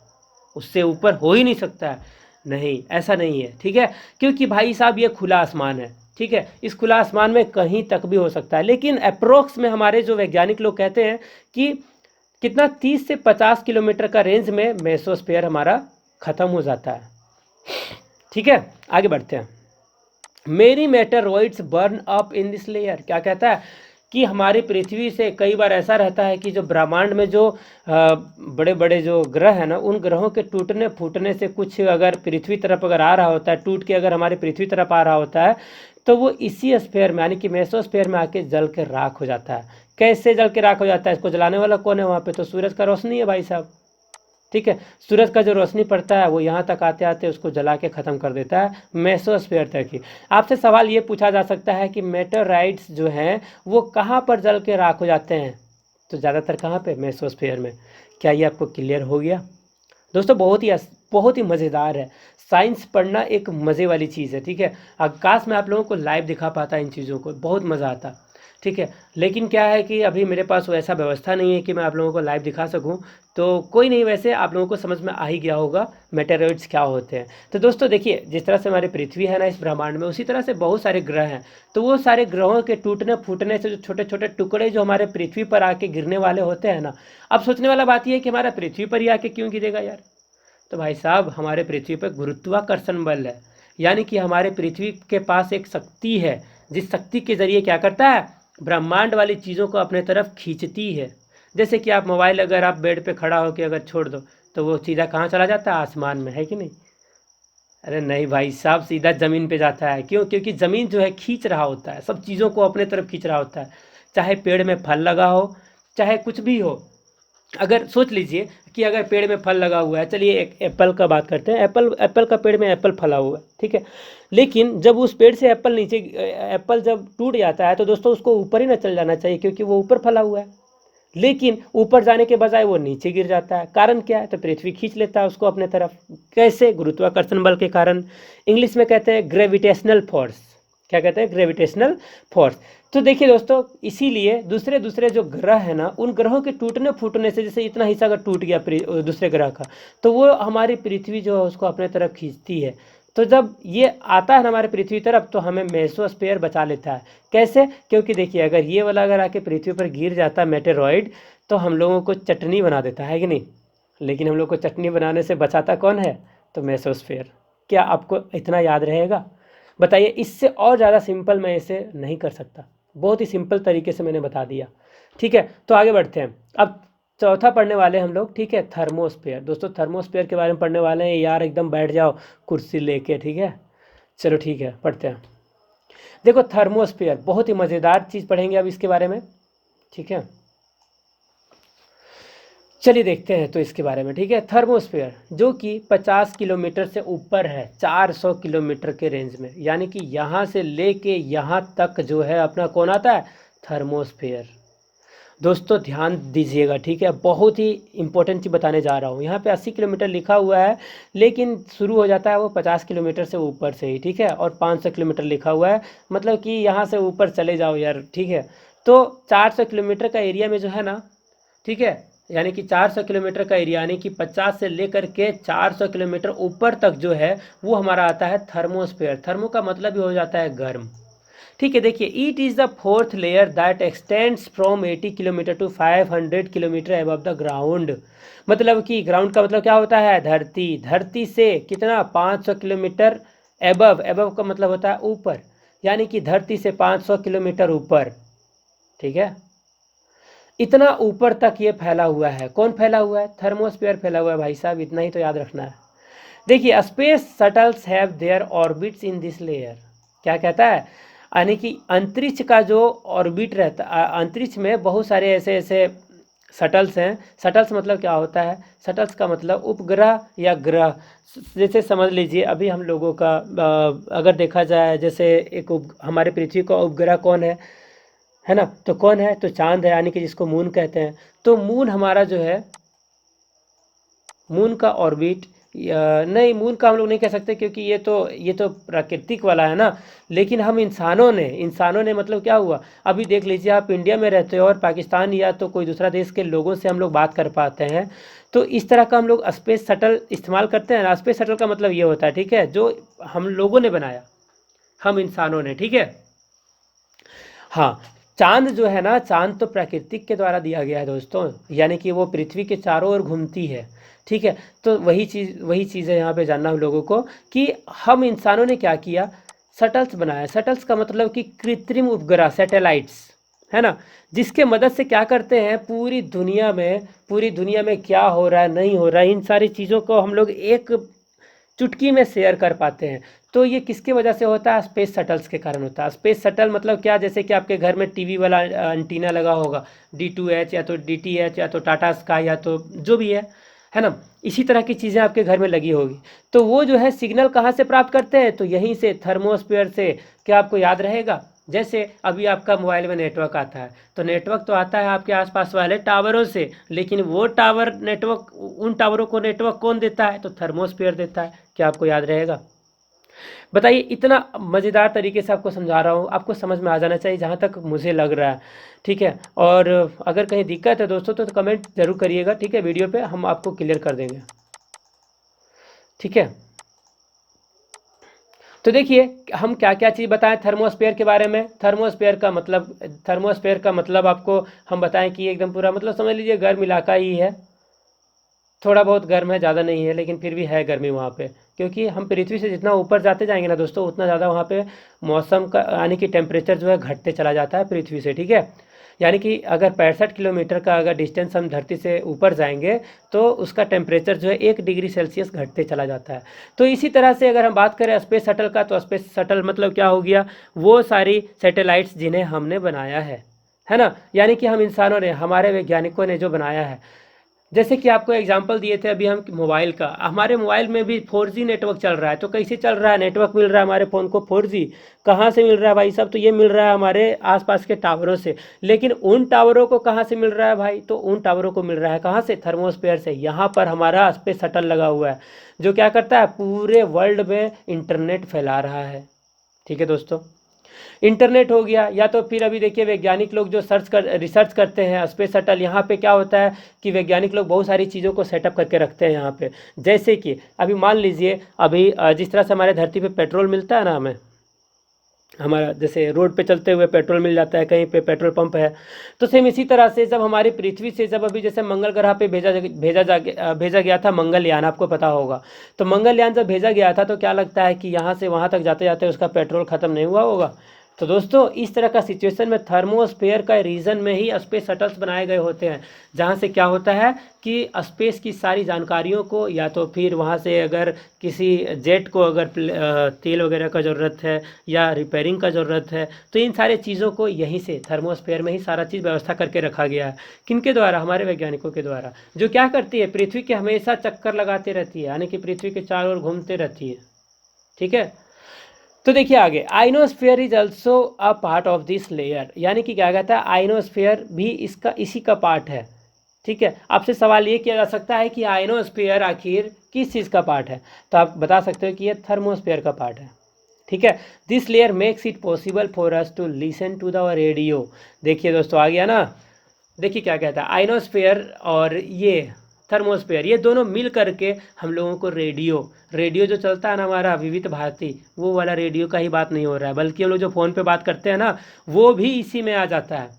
उससे ऊपर हो ही नहीं सकता है, नहीं ऐसा नहीं है, ठीक है। क्योंकि भाई साहब ये खुला आसमान है, ठीक है, इस खुला आसमान में कहीं तक भी हो सकता है, लेकिन अप्रोक्स में हमारे जो वैज्ञानिक लोग कहते हैं कि कितना 30 से 50 किलोमीटर का रेंज में मेसोस्फीयर हमारा ख़त्म हो जाता है, ठीक है। आगे बढ़ते हैं। मेरी meteoroids burn up in this layer, क्या कहता है कि हमारी पृथ्वी से कई बार ऐसा रहता है कि जो ब्रह्मांड में जो बड़े बड़े जो ग्रह हैं ना, उन ग्रहों के टूटने फूटने से कुछ अगर पृथ्वी तरफ अगर आ रहा होता है, टूट के अगर हमारी पृथ्वी तरफ आ रहा होता है, तो वो इसी स्फीयर में यानी कि मेसोस्फीयर में आके जल के राख हो जाता है। कैसे जल के राख हो जाता है? इसको जलाने वाला कौन है वहाँ पे? तो सूरज का रोशनी है भाई साहब, ठीक है। सूरज का जो रोशनी पड़ता है वो यहाँ तक आते आते उसको जला के ख़त्म कर देता है, मेसोस्फीयर तक ही। आपसे सवाल ये पूछा जा सकता है कि मेटेराइट्स जो हैं वो कहाँ पर जल के राख हो जाते हैं? तो ज़्यादातर कहाँ पे? मेसोस्फीयर में। क्या ये आपको क्लियर हो गया दोस्तों? बहुत ही मज़ेदार है। साइंस पढ़ना एक मज़े वाली चीज़ है, ठीक है। काश मैं आप लोगों को लाइव दिखा पाता इन चीज़ों को, बहुत मज़ा आता, ठीक है। लेकिन क्या है कि अभी मेरे पास वैसा व्यवस्था नहीं है कि मैं आप लोगों को लाइव दिखा सकूं, तो कोई नहीं, वैसे आप लोगों को समझ में आ ही गया होगा मेटेरॉइड्स क्या होते हैं। तो दोस्तों देखिए, जिस तरह से हमारी पृथ्वी है ना इस ब्रह्मांड में, उसी तरह से बहुत सारे ग्रह हैं। तो वो सारे ग्रहों के टूटने फूटने से जो छोटे छोटे टुकड़े जो हमारे पृथ्वी पर आके गिरने वाले होते हैं ना, अब सोचने वाला बात यह है कि हमारा पृथ्वी पर ही आके क्यों गिरेगा यार? तो भाई साहब, हमारे पृथ्वी पर गुरुत्वाकर्षण बल है, यानी कि हमारे पृथ्वी के पास एक शक्ति है, जिस शक्ति के जरिए क्या करता है, ब्रह्मांड वाली चीज़ों को अपने तरफ खींचती है। जैसे कि आप मोबाइल अगर आप बेड पे खड़ा होकर अगर छोड़ दो तो वो सीधा कहाँ चला जाता है? आसमान में, है कि नहीं? अरे नहीं भाई साहब, सीधा ज़मीन पे जाता है। क्यों? क्योंकि ज़मीन जो है खींच रहा होता है, सब चीज़ों को अपने तरफ खींच रहा होता है, चाहे पेड़ में फल लगा हो, चाहे कुछ भी हो। अगर सोच लीजिए कि अगर पेड़ में फल लगा हुआ है, चलिए एक एप्पल का बात करते हैं, एप्पल का पेड़ में एप्पल फला हुआ है, ठीक है। लेकिन जब उस पेड़ से एप्पल जब टूट जाता है तो दोस्तों उसको ऊपर ही ना चल जाना चाहिए, क्योंकि वो ऊपर फला हुआ है। लेकिन ऊपर जाने के बजाय वो नीचे गिर जाता है। कारण क्या है? तो पृथ्वी खींच लेता है उसको अपने तरफ। कैसे? गुरुत्वाकर्षण बल के कारण। इंग्लिश में कहते हैं ग्रेविटेशनल फोर्स। क्या कहते हैं? Gravitational force. तो देखिए दोस्तों, इसीलिए दूसरे दूसरे जो ग्रह है ना, उन ग्रहों के टूटने फूटने से, जैसे इतना हिस्सा अगर टूट गया दूसरे ग्रह का, तो वो हमारी पृथ्वी जो है उसको अपने तरफ खींचती है। तो जब ये आता है हमारे पृथ्वी तरफ तो हमें मेसोस्फीयर बचा लेता है। कैसे? क्योंकि देखिए, अगर ये वाला अगर आके पृथ्वी पर गिर जाता मेटेरॉइड, तो हम लोगों को चटनी बना देता है कि नहीं? लेकिन हम लोग को चटनी बनाने से बचाता कौन है? तो मेसोस्फीयर। क्या आपको इतना याद रहेगा? बताइए, इससे और ज़्यादा सिंपल मैं इसे नहीं कर सकता। बहुत ही सिंपल तरीके से मैंने बता दिया, ठीक है। तो आगे बढ़ते हैं। अब चौथा पढ़ने वाले हम लोग, ठीक है, थर्मोस्फीयर। दोस्तों थर्मोस्फीयर के बारे में पढ़ने वाले हैं यार, एकदम बैठ जाओ कुर्सी लेके, ठीक है। चलो ठीक है, पढ़ते हैं। देखो थर्मोस्फीयर बहुत ही मज़ेदार चीज़ पढ़ेंगे अब इसके बारे में, ठीक है। चलिए देखते हैं तो इसके बारे में, ठीक है। थर्मोस्फीयर जो कि 50 किलोमीटर से ऊपर है, 400 किलोमीटर के रेंज में, यानी कि यहाँ से लेके यहाँ तक जो है अपना कौन आता है? थर्मोस्फीयर। दोस्तों ध्यान दीजिएगा, ठीक है, बहुत ही इंपॉर्टेंट चीज़ बताने जा रहा हूँ। यहाँ पे 80 किलोमीटर लिखा हुआ है, लेकिन शुरू हो जाता है वो 50 किलोमीटर से ऊपर से ही, ठीक है, और 500 किलोमीटर लिखा हुआ है, मतलब कि यहाँ से ऊपर चले जाओ यार, ठीक है। तो 400 किलोमीटर का एरिया में जो है ना, ठीक है, यानी कि 400 किलोमीटर का एरिया, यानी कि 50 से लेकर के 400 किलोमीटर ऊपर तक जो है वो हमारा आता है थर्मोस्फेयर। थर्मो का मतलब ही हो जाता है गर्म, ठीक है। देखिए, it is the fourth layer that extends from 80 kilometre to 500 kilometre above the ground. मतलब कि ग्राउंड का मतलब क्या होता है, धरती। धरती से कितना, 500 किलोमीटर एबव। एबव का मतलब होता है ऊपर, यानी कि धरती से 500 किलोमीटर ऊपर, ठीक है। इतना ऊपर तक ये फैला हुआ है। कौन फैला हुआ है, थर्मोस्फेयर फैला हुआ है भाई साहब, इतना ही तो याद रखना है। देखिए, space shuttles have their orbits in this layer. क्या कहता है, यानी कि अंतरिक्ष का जो ऑर्बिट रहता, अंतरिक्ष में बहुत सारे ऐसे ऐसे शटल्स हैं। शटल्स मतलब क्या होता है, शटल्स का मतलब उपग्रह या ग्रह। जैसे समझ लीजिए अभी हम लोगों का अगर देखा जाए, जैसे एक हमारे पृथ्वी का उपग्रह कौन है ना, तो कौन है, तो चांद है, यानी कि जिसको मून कहते हैं। तो मून हमारा जो है, मून का ऑर्बिट, नहीं, मून का हम लोग नहीं कह सकते, क्योंकि ये तो प्राकृतिक वाला है ना। लेकिन हम इंसानों ने मतलब क्या हुआ, अभी देख लीजिए, आप इंडिया में रहते हो और पाकिस्तान या तो कोई दूसरा देश के लोगों से हम लोग बात कर पाते हैं, तो इस तरह का हम लोग स्पेस शटल इस्तेमाल करते हैं ना। स्पेस शटल का मतलब ये होता है, ठीक है, जो हम लोगों ने बनाया, हम इंसानों ने, ठीक है। हाँ, चांद जो है ना, चांद तो प्राकृतिक के द्वारा दिया गया है दोस्तों, यानी कि वो पृथ्वी के चारों ओर घूमती है, ठीक है। तो वही चीज़ है यहाँ पे जानना हम लोगों को, कि हम इंसानों ने क्या किया, शटल्स बनाया। शटल्स का मतलब कि कृत्रिम उपग्रह, सैटेलाइट्स, है ना, जिसके मदद से क्या करते हैं, पूरी दुनिया में क्या हो रहा है, नहीं हो रहा है, इन सारी चीज़ों को हम लोग एक चुटकी में शेयर कर पाते हैं। तो ये किसके वजह से होता है, स्पेस शटल्स के कारण होता है। स्पेस शटल मतलब क्या, जैसे कि आपके घर में टीवी वाला एंटीना लगा होगा, D2H या तो DTH या तो टाटा स्काई या तो जो भी है ना, इसी तरह की चीज़ें आपके घर में लगी होगी। तो वो जो है सिग्नल कहाँ से प्राप्त करते हैं, तो यहीं से, थर्मोस्फेयर से। क्या आपको याद रहेगा, जैसे अभी आपका मोबाइल में नेटवर्क आता है, तो नेटवर्क तो आता है आपके आसपास वाले टावरों से, लेकिन वो टावर नेटवर्क, उन टावरों को नेटवर्क कौन देता है, तो थर्मोस्फेयर देता है। क्या आपको याद रहेगा, बताइए। इतना मज़ेदार तरीके से आपको समझा रहा हूँ, आपको समझ में आ जाना चाहिए जहाँ तक मुझे लग रहा है, ठीक है। और अगर कहीं दिक्कत है दोस्तों तो कमेंट जरूर करिएगा, ठीक है, वीडियो पे हम आपको क्लियर कर देंगे, ठीक है। तो देखिए, हम क्या क्या चीज़ बताएं थर्मोस्फेयर के बारे में। थर्मोस्फेयर का मतलब आपको हम बताएं कि एकदम पूरा, मतलब समझ लीजिए गर्म इलाका ही है, थोड़ा बहुत गर्म है, ज़्यादा नहीं है, लेकिन फिर भी है गर्मी वहाँ पे। क्योंकि हम पृथ्वी से जितना ऊपर जाते जाएंगे ना दोस्तों, उतना ज़्यादा वहाँ पे मौसम का, यानी कि टेम्परेचर जो है घटते चला जाता है पृथ्वी से, ठीक है। यानी कि अगर 65 किलोमीटर का अगर डिस्टेंस हम धरती से ऊपर जाएंगे, तो उसका टेम्परेचर जो है 1 डिग्री सेल्सियस घटते चला जाता है। तो इसी तरह से अगर हम बात करें स्पेस शटल का, तो स्पेस शटल मतलब क्या हो गया, वो सारी सैटेलाइट्स जिन्हें हमने बनाया है ना, यानी कि हम इंसानों ने, हमारे वैज्ञानिकों ने जो बनाया है। जैसे कि आपको एग्जांपल दिए थे अभी हम मोबाइल का, हमारे मोबाइल में भी 4G नेटवर्क चल रहा है। तो कैसे चल रहा है, नेटवर्क मिल रहा है हमारे फ़ोन को 4G, कहाँ से मिल रहा है भाई साहब, तो ये मिल रहा है हमारे आसपास के टावरों से। लेकिन उन टावरों को कहाँ से मिल रहा है भाई, तो उन टावरों को मिल रहा है कहाँ से, थर्मोस्फेयर से। यहाँ पर हमारा स्पेस शटल लगा हुआ है, जो क्या करता है, पूरे वर्ल्ड में इंटरनेट फैला रहा है, ठीक है दोस्तों। इंटरनेट हो गया, या तो फिर अभी देखिए वैज्ञानिक लोग जो रिसर्च करते हैं स्पेस शटल, यहाँ पे क्या होता है कि वैज्ञानिक लोग बहुत सारी चीज़ों को सेटअप करके रखते हैं यहाँ पे। जैसे कि अभी मान लीजिए, अभी जिस तरह से हमारे धरती पे पेट्रोल मिलता है ना हमें, हमारा जैसे रोड पे चलते हुए पेट्रोल मिल जाता है, कहीं पे पेट्रोल पंप है, तो सेम इसी तरह से जब हमारी पृथ्वी से, जब अभी जैसे मंगल ग्रह पे भेजा गया था मंगलयान, आपको पता होगा। तो मंगलयान जब भेजा गया था, तो क्या लगता है कि यहाँ से वहाँ तक जाते जाते उसका पेट्रोल ख़त्म नहीं हुआ होगा। तो दोस्तों इस तरह का सिचुएशन में थर्मोस्फेयर का रीजन में ही स्पेस शटल्स बनाए गए होते हैं, जहाँ से क्या होता है कि स्पेस की सारी जानकारियों को, या तो फिर वहाँ से अगर किसी जेट को अगर तेल वगैरह का ज़रूरत है या रिपेयरिंग का ज़रूरत है, तो इन सारे चीज़ों को यहीं से थर्मोस्फेयर में ही सारा चीज़ व्यवस्था करके रखा गया है। किनके द्वारा, हमारे वैज्ञानिकों के द्वारा, जो क्या करती है, पृथ्वी के हमेशा चक्कर लगाते रहती है, यानी कि पृथ्वी के चारों ओर घूमते रहती है, ठीक है। तो देखिए आगे, ionosphere is also a part of this layer, यानी कि क्या कहता है, आइनोस्फीयर भी इसका इसी का पार्ट है। ठीक है, आपसे सवाल ये किया जा सकता है कि आइनोस्फीयर आखिर किस चीज़ का पार्ट है, तो आप बता सकते हो कि ये थर्मोस्फीयर का पार्ट है। ठीक है, this layer makes it possible for us to listen to the radio. देखिए दोस्तों आ गया ना, देखिए क्या कहता है, आइनोस्फीयर और ये थर्मोस्फीयर, ये दोनों मिल करके हम लोगों को रेडियो रेडियो जो चलता है ना हमारा विविध भारती, वो वाला रेडियो का ही बात नहीं हो रहा है, बल्कि हम लोग जो फ़ोन पे बात करते हैं ना, वो भी इसी में आ जाता है।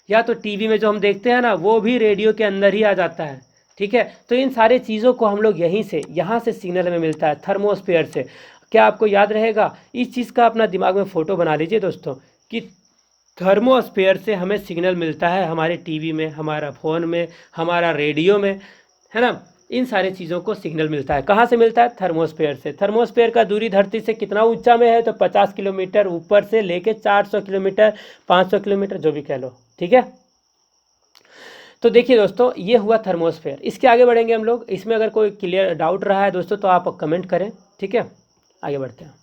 या तो टीवी में जो हम देखते हैं ना, वो भी रेडियो के अंदर ही आ जाता है। ठीक है, तो इन सारे चीज़ों को हम लोग यहीं से, यहाँ से सिग्नल में मिलता है, थर्मोस्फीयर से। क्या आपको याद रहेगा, इस चीज़ का अपना दिमाग में फ़ोटो बना लीजिए दोस्तों, कि थर्मोस्फीयर से हमें सिग्नल मिलता है हमारे टीवी में, हमारा फ़ोन में, हमारा रेडियो में, है ना। इन सारे चीज़ों को सिग्नल मिलता है, कहाँ से मिलता है, थर्मोस्फीयर से। थर्मोस्फीयर का दूरी धरती से कितना ऊंचा में है, तो 50 किलोमीटर ऊपर से लेके 400 किलोमीटर, 500 किलोमीटर, जो भी कह लो। ठीक है, तो देखिए दोस्तों, ये हुआ थर्मोस्फीयर। इसके आगे बढ़ेंगे हम लोग, इसमें अगर कोई क्लियर डाउट रहा है दोस्तों तो आप कमेंट करें। ठीक है, आगे बढ़ते हैं।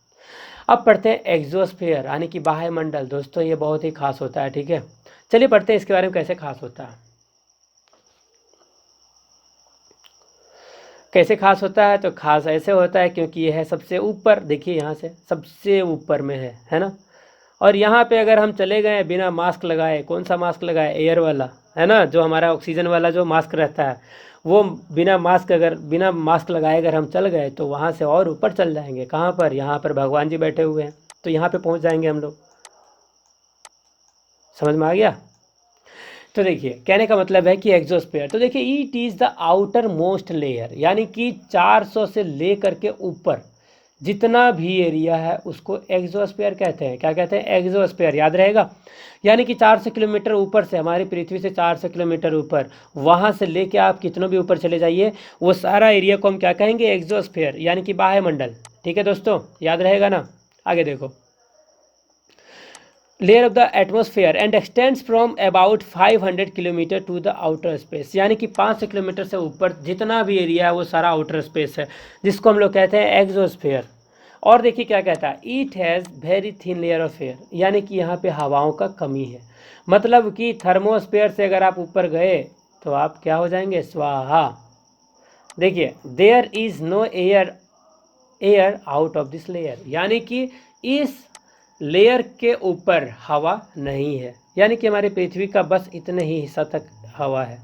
अब पढ़ते हैं एक्सोस्फीयर, यानी कि बाह्य मंडल। दोस्तों ये बहुत ही खास होता है। ठीक है, चलिए पढ़ते हैं इसके बारे में, कैसे खास होता है। कैसे खास होता है, तो खास ऐसे होता है क्योंकि यह है सबसे ऊपर, देखिए यहाँ से सबसे ऊपर में है ना। और यहाँ पे अगर हम चले गए बिना मास्क लगाए, कौन सा मास्क लगाए, एयर वाला, है ना, जो हमारा ऑक्सीजन वाला जो मास्क रहता है, वो बिना मास्क लगाए अगर हम चल गए तो वहाँ से और ऊपर चल जाएंगे। कहाँ पर, यहाँ पर भगवान जी बैठे हुए हैं, तो यहाँ पे पहुँच जाएंगे हम लोग। समझ में आ गया। तो देखिए कहने का मतलब है कि एक्सोस्फीयर, तो देखिए it is the outer most layer, यानी कि 400 से लेकर के ऊपर जितना भी एरिया है उसको एक्सोस्फीयर कहते हैं। क्या कहते हैं, एक्सोस्फीयर, याद रहेगा। यानी कि 400 किलोमीटर ऊपर से, हमारी पृथ्वी से 400 किलोमीटर ऊपर, वहाँ से लेके आप कितनों भी ऊपर चले जाइए, वो सारा एरिया को हम क्या कहेंगे, एक्सोस्फीयर, यानी कि बाह्य मंडल। ठीक है दोस्तों, याद रहेगा ना। आगे देखो, layer of the atmosphere and extends from about 500 kilometre to the outer space, यानी कि 500 किलोमीटर से ऊपर जितना भी एरिया है वो सारा आउटर स्पेस है, जिसको हम लोग कहते हैं एक्सोस्फेयर। और देखिए क्या कहता है, it has very thin layer of air, यानी कि यहाँ पे हवाओं का कमी है। मतलब कि थर्मोस्फेयर से अगर आप ऊपर गए तो आप क्या हो जाएंगे, स्वाहा। देखिए there is no air out of this layer, यानी कि इस लेयर के ऊपर हवा नहीं है, यानी कि हमारी पृथ्वी का बस इतने ही हिस्सा तक हवा है।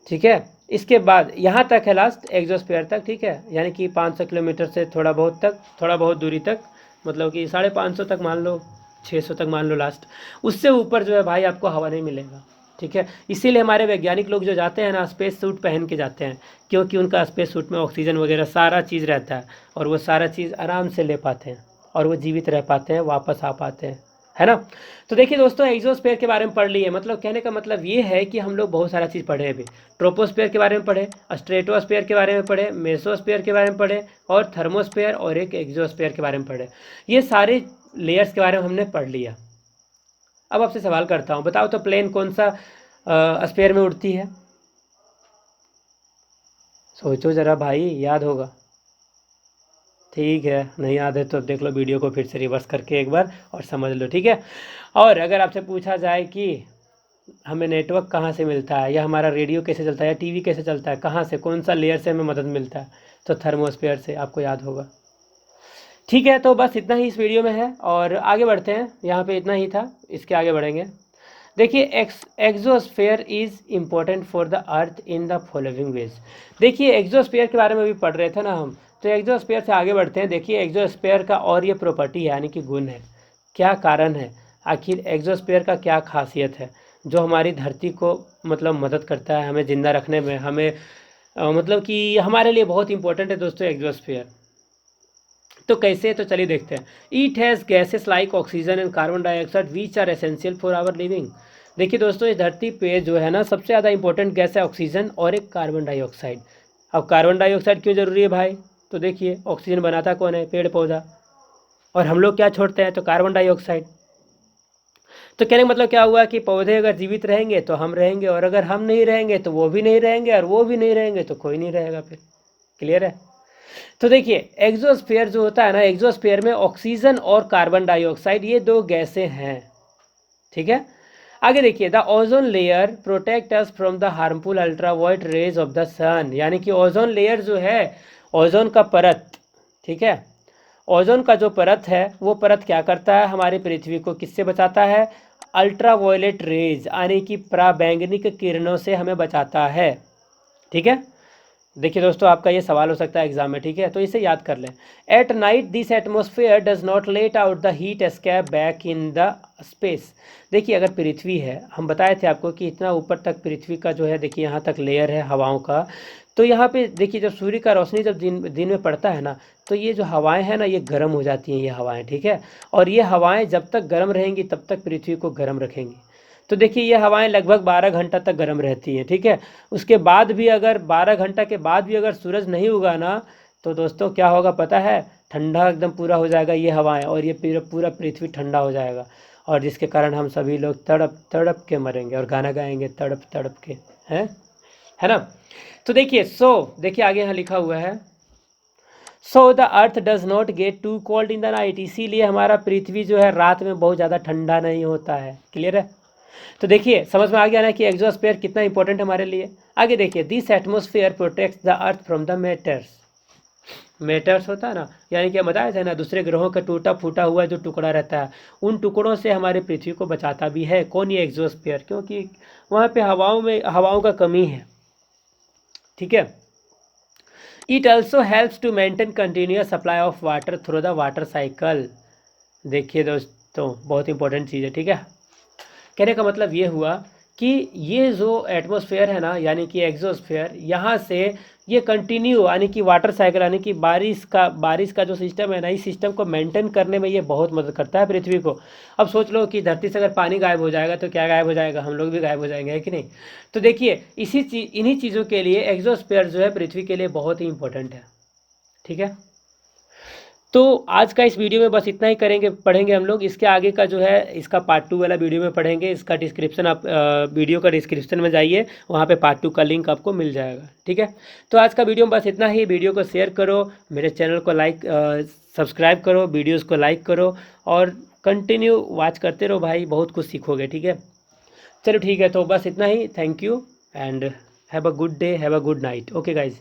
ठीक है, इसके बाद यहाँ तक है लास्ट, एक्सोस्फीयर तक। ठीक है, यानी कि 500 किलोमीटर से थोड़ा बहुत दूरी तक, मतलब कि 550 तक मान लो, 600 तक मान लो लास्ट। उससे ऊपर जो है भाई आपको हवा नहीं मिलेगा। ठीक है, इसीलिए हमारे वैज्ञानिक लोग जो जाते हैं ना, स्पेस सूट पहन के जाते हैं, क्योंकि उनका स्पेस सूट में ऑक्सीजन वगैरह सारा चीज़ रहता है, और वो सारा चीज़ आराम से ले पाते हैं, और वो जीवित रह पाते हैं, वापस आ पाते हैं, है ना। तो देखिए दोस्तों, एक्सोस्फीयर के बारे में पढ़ लिए, मतलब कहने का मतलब ये है कि हम लोग बहुत सारा चीज़ पढ़े अभी। ट्रोपोस्फीयर के बारे में पढ़े, स्ट्रेटोस्फीयर के बारे में पढ़े, मेसोस्फीयर के बारे में पढ़े, और थर्मोस्फीयर और एक एक्सोस्फीयर के बारे में पढ़े। ये सारे लेयर्स के बारे में हमने पढ़ लिया। अब आपसे सवाल करता हूँ, बताओ तो प्लेन कौन सा स्फीयर में उड़ती है, सोचो ज़रा भाई, याद होगा। ठीक है, नहीं याद है तो देख लो वीडियो को फिर से रिवर्स करके एक बार और समझ लो। ठीक है, और अगर आपसे पूछा जाए कि हमें नेटवर्क कहाँ से मिलता है, या हमारा रेडियो कैसे चलता है, या टीवी कैसे चलता है, कहाँ से, कौन सा लेयर से हमें मदद मिलता है, तो थर्मोस्फीयर से, आपको याद होगा। ठीक है, तो बस इतना ही इस वीडियो में है, और आगे बढ़ते हैं। यहाँ पे इतना ही था, इसके आगे बढ़ेंगे। देखिए exosphere is important for the earth in the following veg. देखिए एक्सोस्फीयर के बारे में भी पढ़ रहे थे ना हम, तो एक्सोस्फीयर से आगे बढ़ते हैं। देखिए एक्सोस्फीयर का और ये प्रॉपर्टी है, यानी कि गुण है, क्या कारण है, आखिर एक्सोस्फीयर का क्या खासियत है जो हमारी धरती को मतलब मदद करता है हमें ज़िंदा रखने में, हमें मतलब कि हमारे लिए बहुत इंपॉर्टेंट है दोस्तों एक्सोस्फीयर। तो कैसे, तो चलिए देखते हैं। It has gases like oxygen and carbon dioxide which are essential for our living. देखिए दोस्तों, इस धरती पे जो है ना, सबसे ज़्यादा इंपॉर्टेंट गैस है ऑक्सीजन और एक कार्बन डाइऑक्साइड। अब कार्बन डाइऑक्साइड क्यों ज़रूरी है भाई, तो देखिए ऑक्सीजन बनाता कौन है, पेड़ पौधा, और हम लोग क्या छोड़ते हैं, तो कार्बन डाइऑक्साइड। तो कहने का मतलब क्या हुआ कि पौधे अगर जीवित रहेंगे तो हम रहेंगे, और अगर हम नहीं रहेंगे तो वो भी नहीं रहेंगे, और वो भी नहीं रहेंगे तो कोई नहीं रहेगा फिर। क्लियर है। तो देखिए एग्जोस्फीयर जो होता है ना, एग्जोस्फीयर में ऑक्सीजन और कार्बन डाइऑक्साइड ये दो गैसें हैं, ठीक है। आगे देखिए, the ozone layer protect us from the harmful ultraviolet rays of the sun, यानी कि ओजोन लेयर जो है, ओजोन का परत, ठीक है, ओजोन का जो परत है वो परत क्या करता है, हमारी पृथ्वी को किससे बचाता है, अल्ट्रावायलेट रेज यानी कि पराबैंगनी किरणों से हमें बचाता है, ठीक है। देखिए दोस्तों, आपका ये सवाल हो सकता है एग्जाम में, ठीक है, तो इसे याद कर लें। At night this atmosphere does not let out the heat escape back in the space. देखिए अगर पृथ्वी है, हम बताए थे आपको कि इतना ऊपर तक पृथ्वी का जो है, देखिए यहाँ तक लेयर है हवाओं का, तो यहाँ पे देखिए जब सूर्य का रोशनी जब दिन में पड़ता है ना, तो ये जो हवाएं हैं ना ये गर्म हो जाती हैं, ये हवाएं, ठीक है, और ये हवाएं जब तक गर्म रहेंगी तब तक पृथ्वी को गर्म रखेंगी। तो देखिए ये हवाएं लगभग 12 घंटा तक गर्म रहती हैं, ठीक है। उसके बाद भी अगर 12 घंटा के बाद भी अगर सूरज नहीं उगा ना, तो दोस्तों क्या होगा पता है, ठंडा एकदम पूरा हो जाएगा ये हवाएं, और ये पूरा पृथ्वी ठंडा हो जाएगा, और जिसके कारण हम सभी लोग तड़प तड़प के मरेंगे, और गाना गाएंगे तड़प तड़प के, हैं, है ना। तो देखिए देखिए आगे यहाँ लिखा हुआ है, so the earth does not get too cold in the night, इसीलिए हमारा पृथ्वी जो है रात में बहुत ज़्यादा ठंडा नहीं होता है। क्लियर है। तो देखिए समझ में आ गया ना कि एग्जोस्फीयर कितना इंपॉर्टेंट है हमारे लिए। आगे देखिए, this atmosphere protects the earth from the matters. Matters होता है ना, यानी कि हम बताए थे ना, दूसरे ग्रहों का टूटा फूटा हुआ जो टुकड़ा रहता है, उन टुकड़ों से हमारे पृथ्वी को बचाता भी है। कौन, ये एग्जोस्फीयर, क्योंकि वहाँ पे हवाओं का कमी है, ठीक है। It also helps to maintain continuous supply of water through the water cycle. देखिए दोस्तों बहुत इंपॉर्टेंट चीज़ है, ठीक है। कहने का मतलब ये हुआ कि ये जो एटमॉस्फेयर है ना, यानी कि एग्जोस्फेयर, यहाँ से ये कंटिन्यू यानी कि वाटर साइकिल यानी कि बारिश का जो सिस्टम है ना, इस सिस्टम को मेंटेन करने में ये बहुत मदद करता है पृथ्वी को। अब सोच लो कि धरती से अगर पानी गायब हो जाएगा तो क्या गायब हो जाएगा, हम लोग भी गायब हो जाएंगे, है कि नहीं। तो देखिए इन्हीं चीज़ों के लिए एग्जोस्फेयर जो है पृथ्वी के लिए बहुत ही इंपॉर्टेंट है, ठीक है। तो आज का इस वीडियो में बस इतना ही पढ़ेंगे हम लोग। इसके आगे का जो है इसका पार्ट 2 वाला वीडियो में पढ़ेंगे। इसका डिस्क्रिप्शन आप वीडियो का डिस्क्रिप्शन में जाइए, वहाँ पे पार्ट 2 का लिंक आपको मिल जाएगा, ठीक है। तो आज का वीडियो में बस इतना ही। वीडियो को शेयर करो, मेरे चैनल को सब्सक्राइब करो, वीडियोज़ को लाइक करो, और कंटिन्यू वॉच करते रहो भाई, बहुत कुछ सीखोगे, ठीक है। चलो ठीक है, तो बस इतना ही। Thank you and have a good day, have a good night. Okay guys.